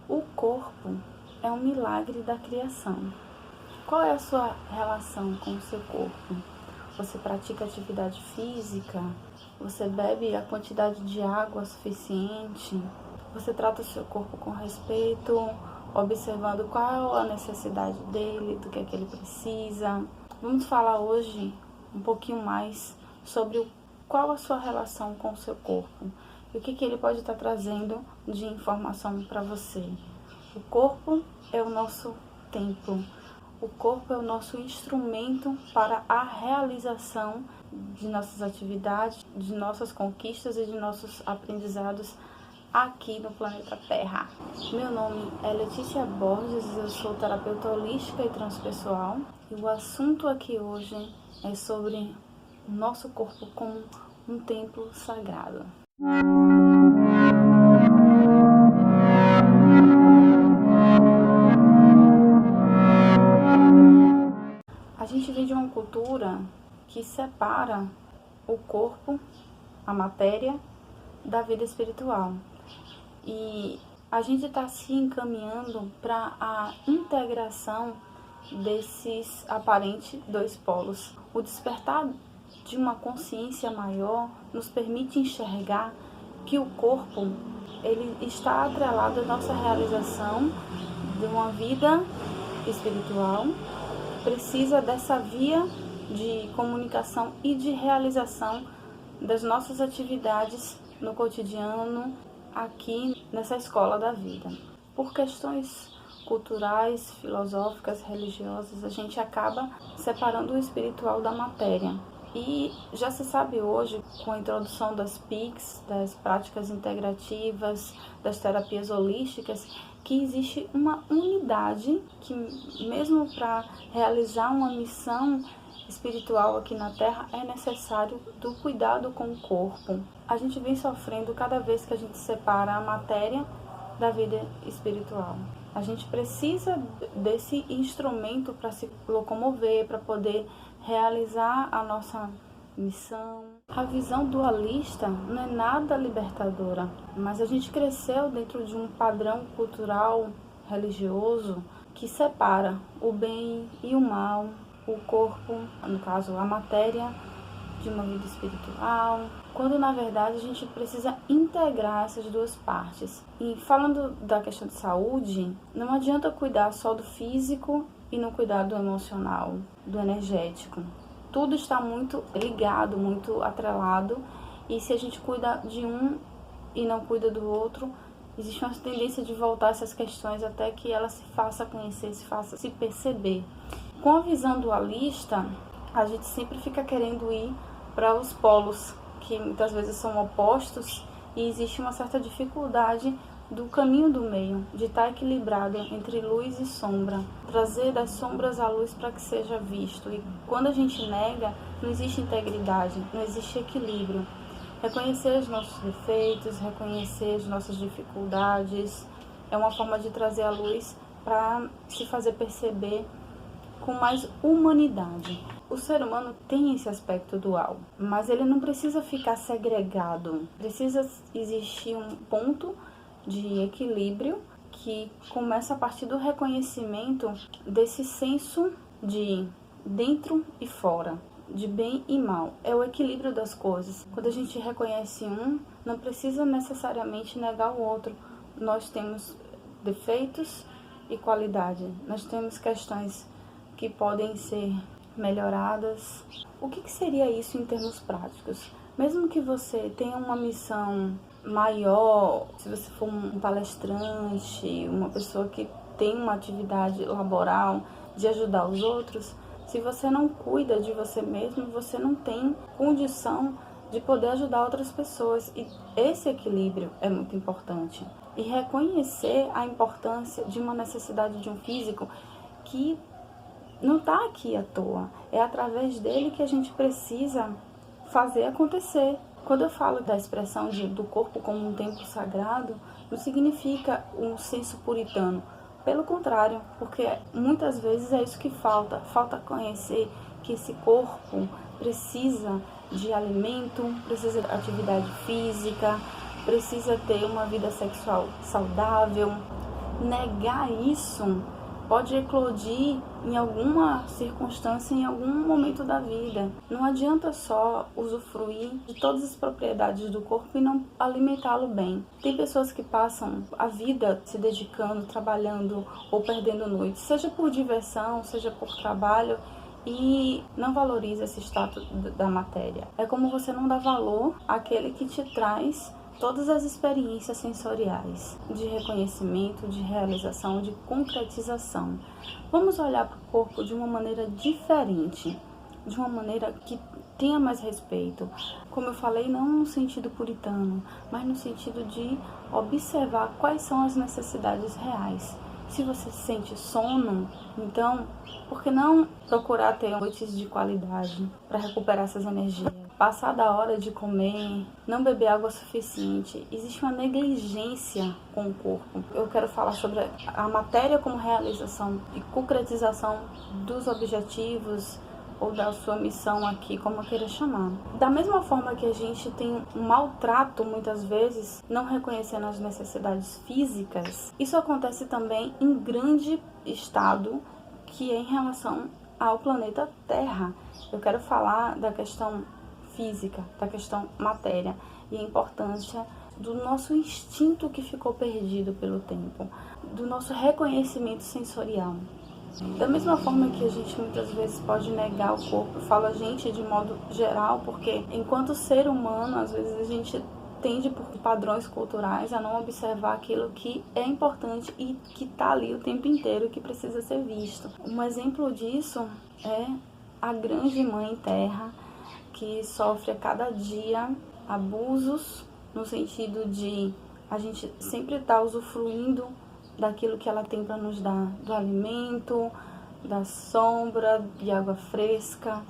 O corpo é um milagre da criação. Qual é a sua relação com o seu corpo? Você pratica atividade física? Você bebe a quantidade de água suficiente? Você trata o seu corpo com respeito, observando qual a necessidade dele, do que é que ele precisa? Vamos falar hoje um pouquinho mais sobre qual a sua relação com o seu corpo e o que ele pode estar trazendo de informação para você. O corpo é o nosso templo. O corpo é o nosso instrumento para a realização de nossas atividades, de nossas conquistas e de nossos aprendizados aqui no planeta Terra. Meu nome é Letícia Borges, eu sou terapeuta holística e transpessoal e o assunto aqui hoje é sobre o nosso corpo como um templo sagrado. A gente vem de uma cultura que separa o corpo, a matéria, da vida espiritual. E a gente está se encaminhando para a integração desses aparentes dois polos. O despertar de uma consciência maior nos permite enxergar que o corpo ele está atrelado à nossa realização de uma vida espiritual, precisa dessa via de comunicação e de realização das nossas atividades no cotidiano aqui nessa escola da vida. Por questões culturais, filosóficas, religiosas, a gente acaba separando o espiritual da matéria. E já se sabe hoje, com a introdução das PICs, das práticas integrativas, das terapias holísticas, que existe uma unidade que, mesmo para realizar uma missão espiritual aqui na Terra, é necessário do cuidado com o corpo. A gente vem sofrendo cada vez que a gente separa a matéria da vida espiritual. A gente precisa desse instrumento para se locomover, para poder realizar a nossa missão. A visão dualista não é nada libertadora, mas a gente cresceu dentro de um padrão cultural religioso que separa o bem e o mal, o corpo, no caso a matéria, de uma vida espiritual, quando na verdade a gente precisa integrar essas duas partes. E falando da questão de saúde, não adianta cuidar só do físico e não cuidar do emocional, do energético. Tudo está muito ligado, muito atrelado, e se a gente cuida de um e não cuida do outro, existe uma tendência de voltar essas questões até que ela se faça conhecer, se faça se perceber. Com a visão dualista, a gente sempre fica querendo ir para os polos, que muitas vezes são opostos, e existe uma certa dificuldade do caminho do meio, de estar equilibrado entre luz e sombra, trazer das sombras a luz para que seja visto. E quando a gente nega, não existe integridade, não existe equilíbrio. Reconhecer os nossos defeitos, reconhecer as nossas dificuldades, é uma forma de trazer a luz para se fazer perceber com mais humanidade. O ser humano tem esse aspecto dual, mas ele não precisa ficar segregado. Precisa existir um ponto de equilíbrio que começa a partir do reconhecimento desse senso de dentro e fora, de bem e mal. É o equilíbrio das coisas. Quando a gente reconhece um, não precisa necessariamente negar o outro. Nós temos defeitos e qualidade. Nós temos questões que podem ser melhoradas. O que seria isso em termos práticos? Mesmo que você tenha uma missão maior, se você for um palestrante, uma pessoa que tem uma atividade laboral de ajudar os outros, se você não cuida de você mesmo, você não tem condição de poder ajudar outras pessoas. E esse equilíbrio é muito importante. E reconhecer a importância de uma necessidade de um físico que não está aqui à toa. É através dele que a gente precisa fazer acontecer. Quando eu falo da expressão do corpo como um templo sagrado, não significa um senso puritano. Pelo contrário, porque muitas vezes é isso que falta. Falta conhecer que esse corpo precisa de alimento, precisa de atividade física, precisa ter uma vida sexual saudável, negar isso pode eclodir em alguma circunstância, em algum momento da vida. Não adianta só usufruir de todas as propriedades do corpo e não alimentá-lo bem. Tem pessoas que passam a vida se dedicando, trabalhando ou perdendo noites, seja por diversão, seja por trabalho, e não valoriza esse status da matéria. É como você não dá valor àquele que te traz todas as experiências sensoriais, de reconhecimento, de realização, de concretização. Vamos olhar para o corpo de uma maneira diferente, de uma maneira que tenha mais respeito. Como eu falei, não no sentido puritano, mas no sentido de observar quais são as necessidades reais. Se você sente sono, então, por que não procurar ter noites de qualidade para recuperar essas energias? Passar da hora de comer, não beber água suficiente. Existe uma negligência com o corpo. Eu quero falar sobre a matéria como realização e concretização dos objetivos ou da sua missão aqui, como eu queira chamar. Da mesma forma que a gente tem um maltrato, muitas vezes, não reconhecendo as necessidades físicas, isso acontece também em grande estado, que é em relação ao planeta Terra. Eu quero falar da questão física, da questão matéria e a importância do nosso instinto que ficou perdido pelo tempo, do nosso reconhecimento sensorial. Da mesma forma que a gente muitas vezes pode negar o corpo, falo a gente de modo geral, porque enquanto ser humano, às vezes a gente tende por padrões culturais a não observar aquilo que é importante e que está ali o tempo inteiro e que precisa ser visto. Um exemplo disso é a grande mãe terra, que sofre a cada dia abusos, no sentido de a gente sempre estar usufruindo daquilo que ela tem para nos dar, do alimento, da sombra, de água fresca,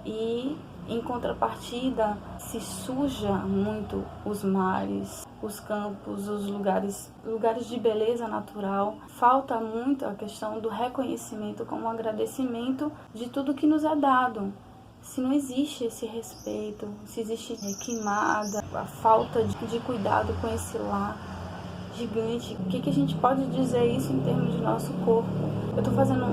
e em contrapartida se suja muito os mares, os campos, os lugares de beleza natural. Falta muito a questão do reconhecimento como agradecimento de tudo que nos é dado. Se não existe esse respeito, se existe queimada, a falta de cuidado com esse lar gigante, o que a gente pode dizer isso em termos de nosso corpo? Eu estou fazendo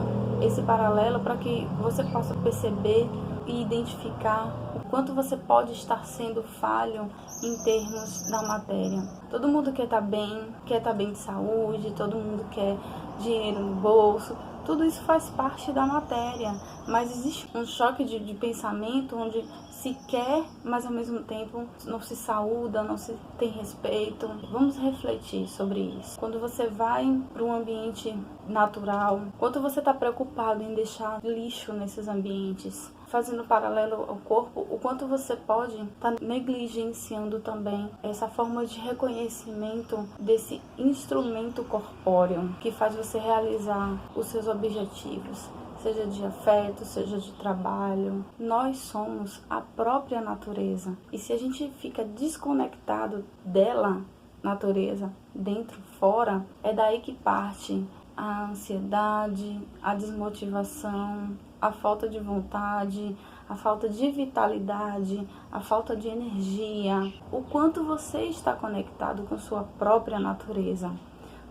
esse paralelo para que você possa perceber e identificar o quanto você pode estar sendo falho em termos da matéria. Todo mundo quer estar bem de saúde, todo mundo quer dinheiro no bolso, tudo isso faz parte da matéria, mas existe um choque de pensamento onde se quer, mas ao mesmo tempo não se saúda, não se tem respeito. Vamos refletir sobre isso. Quando você vai para um ambiente natural, quanto você está preocupado em deixar lixo nesses ambientes, fazendo paralelo ao corpo, o quanto você pode estar negligenciando também essa forma de reconhecimento desse instrumento corpóreo que faz você realizar os seus objetivos, seja de afeto, seja de trabalho. Nós somos a própria natureza. E se a gente fica desconectado dela, natureza, dentro, fora, é daí que parte a ansiedade, a desmotivação, a falta de vontade, a falta de vitalidade, a falta de energia. O quanto você está conectado com sua própria natureza.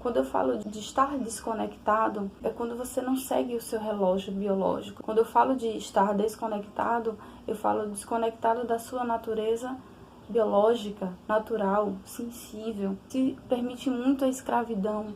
Quando eu falo de estar desconectado, é quando você não segue o seu relógio biológico. Quando eu falo de estar desconectado, eu falo desconectado da sua natureza biológica, natural, sensível. Se permite muito a escravidão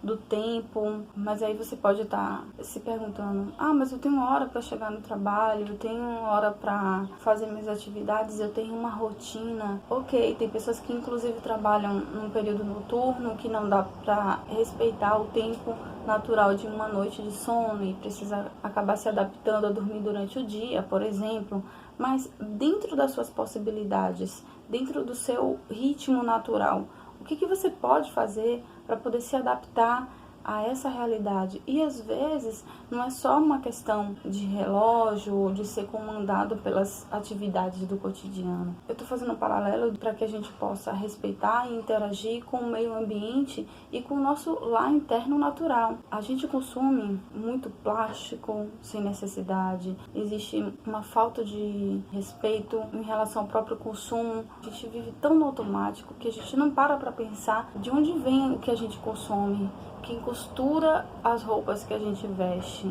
do tempo, mas aí você pode estar se perguntando: mas eu tenho uma hora para chegar no trabalho, eu tenho uma hora para fazer minhas atividades, eu tenho uma rotina. Ok, tem pessoas que inclusive trabalham num período noturno, que não dá para respeitar o tempo natural de uma noite de sono e precisa acabar se adaptando a dormir durante o dia, por exemplo. Mas dentro das suas possibilidades, dentro do seu ritmo natural, o que você pode fazer para poder se adaptar a essa realidade? E às vezes não é só uma questão de relógio ou de ser comandado pelas atividades do cotidiano. Eu estou fazendo um paralelo para que a gente possa respeitar e interagir com o meio ambiente e com o nosso lar interno natural. A gente consome muito plástico sem necessidade, existe uma falta de respeito em relação ao próprio consumo. A gente vive tão no automático que a gente não para pensar de onde vem o que a gente consome, quem consome costura as roupas que a gente veste?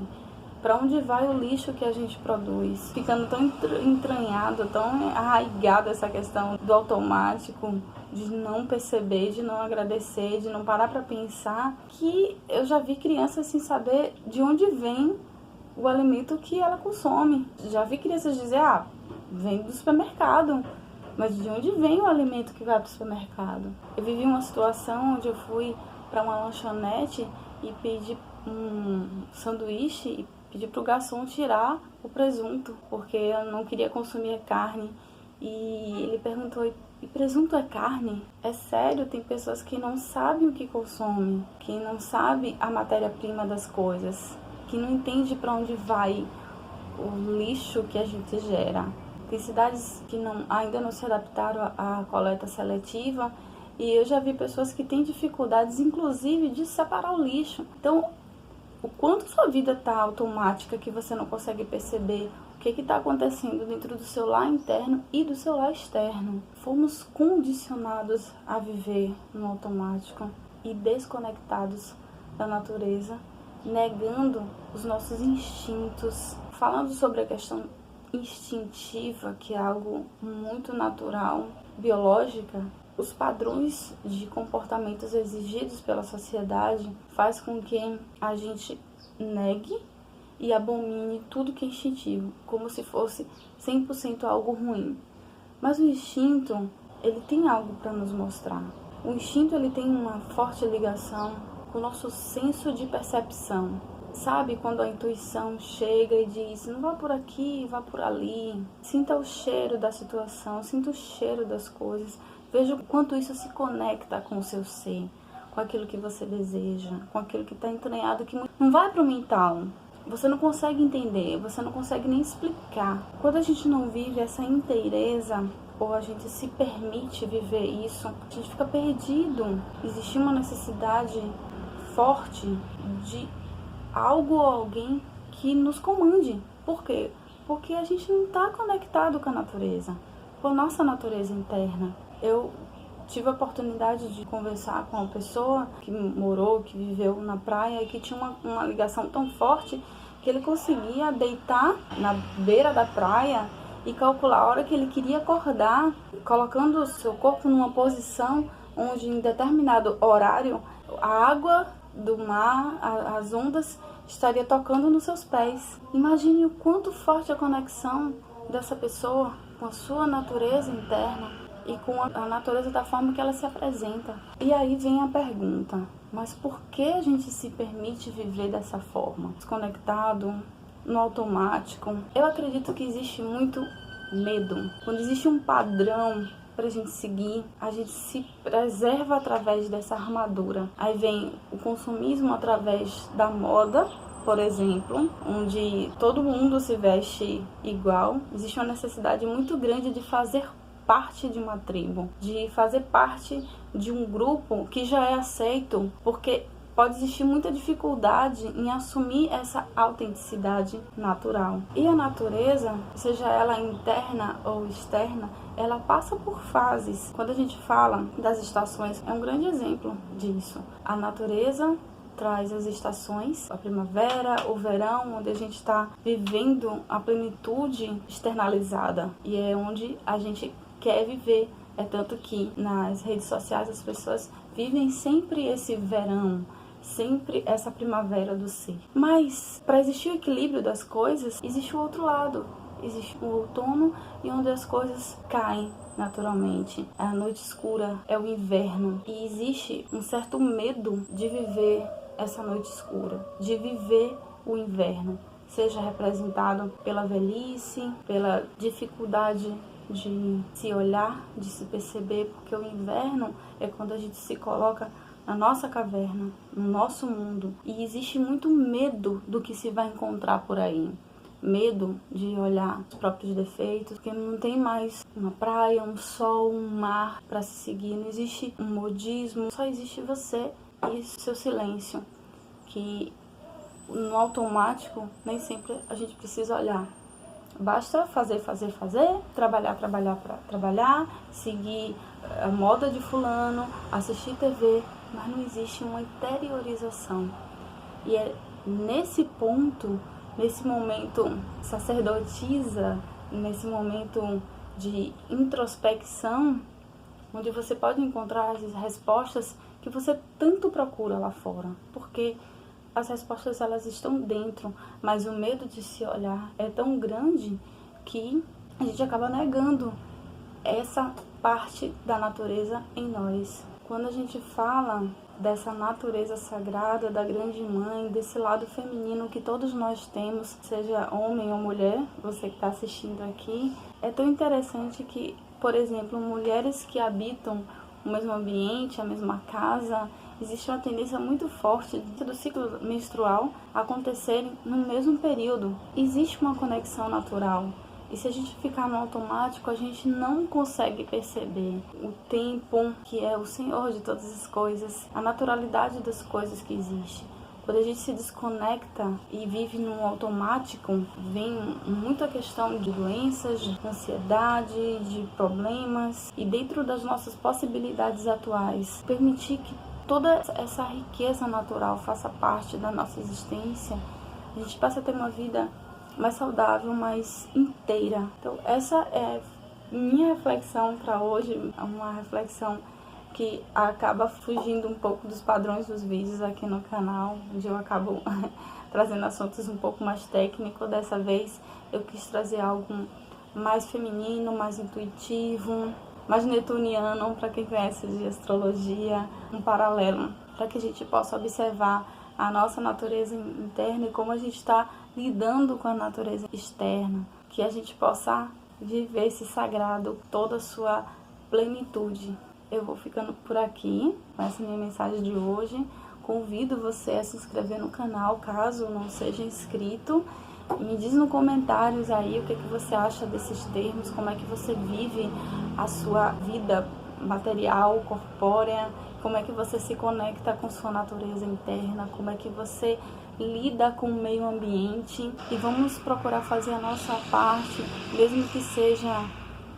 Para onde vai o lixo que a gente produz? Ficando tão entranhado, tão arraigado essa questão do automático, de não perceber, de não agradecer, de não parar para pensar, que eu já vi crianças sem saber de onde vem o alimento que ela consome. Já vi crianças dizer, vem do supermercado. Mas de onde vem o alimento que vai para o supermercado? Eu vivi uma situação onde eu fui para uma lanchonete e pedi um sanduíche e pedi para o garçom tirar o presunto, porque eu não queria consumir carne. E ele perguntou, e presunto é carne? É sério, tem pessoas que não sabem o que consomem, que não sabem a matéria-prima das coisas, que não entendem para onde vai o lixo que a gente gera. Tem cidades que ainda não se adaptaram à coleta seletiva e eu já vi pessoas que têm dificuldades, inclusive, de separar o lixo. Então, o quanto sua vida está automática que você não consegue perceber o que está acontecendo dentro do seu lar interno e do seu lar externo. Fomos condicionados a viver no automático e desconectados da natureza, negando os nossos instintos. Falando sobre a questão instintiva, que é algo muito natural, biológica, os padrões de comportamentos exigidos pela sociedade faz com que a gente negue e abomine tudo que é instintivo, como se fosse 100% algo ruim. Mas o instinto, ele tem algo para nos mostrar. O instinto, ele tem uma forte ligação com o nosso senso de percepção. Sabe quando a intuição chega e diz, não vá por aqui, vá por ali. Sinta o cheiro da situação, sinta o cheiro das coisas. Veja o quanto isso se conecta com o seu ser, com aquilo que você deseja, com aquilo que está entranhado, que não vai para o mental. Você não consegue entender, você não consegue nem explicar. Quando a gente não vive essa inteireza, ou a gente se permite viver isso, a gente fica perdido. Existe uma necessidade forte de algo ou alguém que nos comande. Por quê? Porque a gente não está conectado com a natureza, com a nossa natureza interna. Eu tive a oportunidade de conversar com uma pessoa que morou, que viveu na praia e que tinha uma ligação tão forte que ele conseguia deitar na beira da praia e calcular a hora que ele queria acordar, colocando o seu corpo numa posição onde em determinado horário a água do mar, as ondas estaria tocando nos seus pés. Imagine o quanto forte a conexão dessa pessoa com a sua natureza interna e com a natureza da forma que ela se apresenta. E aí vem a pergunta, mas por que a gente se permite viver dessa forma? Desconectado, no automático? Eu acredito que existe muito medo. Quando existe um padrão para a gente seguir, a gente se preserva através dessa armadura. Aí vem o consumismo através da moda, por exemplo, onde todo mundo se veste igual. Existe uma necessidade muito grande de fazer parte de uma tribo, de fazer parte de um grupo que já é aceito, porque pode existir muita dificuldade em assumir essa autenticidade natural. E a natureza, seja ela interna ou externa, ela passa por fases. Quando a gente fala das estações, é um grande exemplo disso. A natureza traz as estações, a primavera, o verão, onde a gente está vivendo a plenitude externalizada. E é onde a gente quer viver. É tanto que nas redes sociais as pessoas vivem sempre esse verão, sempre essa primavera do ser. Mas para existir o equilíbrio das coisas, existe o outro lado. Existe o outono e onde as coisas caem naturalmente. A noite escura é o inverno. E existe um certo medo de viver essa noite escura, de viver o inverno. Seja representado pela velhice, pela dificuldade de se olhar, de se perceber, porque o inverno é quando a gente se coloca na nossa caverna, no nosso mundo. E existe muito medo do que se vai encontrar por aí. Medo de olhar os próprios defeitos, porque não tem mais uma praia, um sol, um mar para se seguir. Não existe um modismo, só existe você e seu silêncio. Que no automático nem sempre a gente precisa olhar. Basta fazer, trabalhar, seguir a moda de fulano, assistir TV, mas não existe uma interiorização. E é nesse ponto, nesse momento sacerdotisa, nesse momento de introspecção, onde você pode encontrar as respostas que você tanto procura lá fora. Porque as respostas, elas estão dentro, mas o medo de se olhar é tão grande que a gente acaba negando essa parte da natureza em nós. Quando a gente fala dessa natureza sagrada, da grande mãe, desse lado feminino que todos nós temos, seja homem ou mulher, você que está assistindo aqui, é tão interessante que, por exemplo, mulheres que habitam o mesmo ambiente, a mesma casa, existe uma tendência muito forte do ciclo menstrual acontecerem no mesmo período. Existe uma conexão natural. E se a gente ficar no automático, a gente não consegue perceber o tempo, que é o Senhor de todas as coisas, a naturalidade das coisas que existe. Quando a gente se desconecta e vive no automático, vem muita questão de doenças, de ansiedade, de problemas. E dentro das nossas possibilidades atuais, permitir que toda essa riqueza natural faça parte da nossa existência, a gente passa a ter uma vida mais saudável, mais inteira. Então essa é minha reflexão para hoje, uma reflexão que acaba fugindo um pouco dos padrões dos vídeos aqui no canal, onde eu acabo trazendo assuntos um pouco mais técnicos. Dessa vez eu quis trazer algo mais feminino, mais intuitivo, mais netuniano, para quem conhece de astrologia, um paralelo, para que a gente possa observar a nossa natureza interna e como a gente está lidando com a natureza externa, que a gente possa viver esse sagrado, toda a sua plenitude. Eu vou ficando por aqui com essa minha mensagem de hoje. Convido você a se inscrever no canal, caso não seja inscrito. Me diz nos comentários aí o que você acha desses termos, como é que você vive a sua vida material, corpórea, como é que você se conecta com sua natureza interna, como é que você lida com o meio ambiente. E vamos procurar fazer a nossa parte, mesmo que seja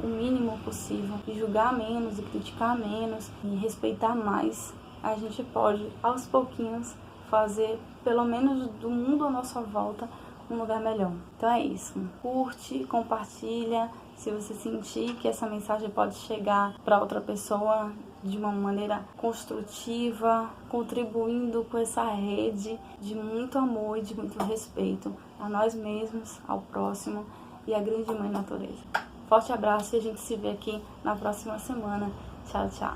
o mínimo possível, e julgar menos, e criticar menos, e respeitar mais. A gente pode, aos pouquinhos, fazer, pelo menos do mundo à nossa volta, um lugar melhor. Então é isso. Curte, compartilha. Se você sentir que essa mensagem pode chegar para outra pessoa de uma maneira construtiva, contribuindo com essa rede de muito amor e de muito respeito a nós mesmos, ao próximo e à grande mãe natureza. Forte abraço e a gente se vê aqui na próxima semana. Tchau, tchau.